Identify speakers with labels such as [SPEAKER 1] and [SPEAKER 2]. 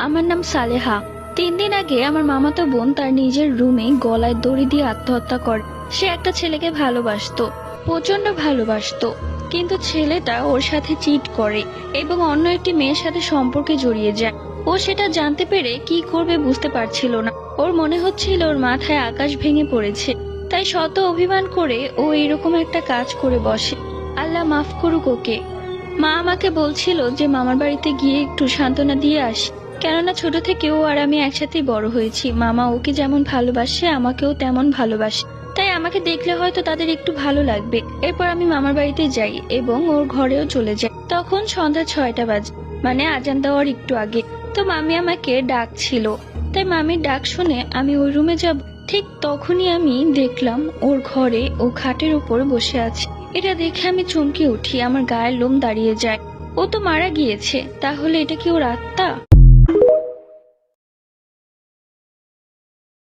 [SPEAKER 1] আমার নাম সালেহা। 3 দিন আগে আমার মামাতো বোন তার নিজের রুমে গলায় দড়ি দিয়ে আত্মহত্যা করে। সে একটা ছেলেকে ভালোবাসতো, প্রচন্ড ভালোবাসতো, কিন্তু ছেলেটা ওর সাথে চিট করে এবং অন্য একটি মেয়ের সাথে সম্পর্কে জড়িয়ে যায়। ও সেটা জানতে পেরে কি করবে বুঝতে পারছিল না। ওর মনে হচ্ছিল ওর মাথায় আকাশ ভেঙে পড়েছে। তাই শত অভিমান করে ও এরকম একটা কাজ করে বসে। আল্লাহ মাফ করুক ওকে। মা আমাকে বলছিল যে মামার বাড়িতে গিয়ে একটু সান্ত্বনা দিয়ে আসি, কেননা ছোট থেকে ও আর আমি একসাথেই বড় হয়েছি। মামা ওকে যেমন ভালোবাসে আমাকেও তেমন ভালোবাসে, তাই আমাকে দেখলে হয়তো তাদের একটু ভালো লাগবে। এরপর আমি মামার বাড়িতে যাই এবং ওর ঘরেও চলে যাই। তখন সন্ধ্যা 6টা বাজে, মানে আজান দেওয়ার একটু আগে। তো মামি আমাকে ডাকছিল, তাই মামির ডাক শুনে আমি ওই রুমে যাব। ঠিক তখনই আমি দেখলাম ওর ঘরে ও খাটের উপর বসে আছে। এটা দেখে আমি চমকে উঠি, আমার গায়ের লোম দাঁড়িয়ে যায়। ও তো মারা গিয়েছে, তাহলে এটা কি ওর আত্মা?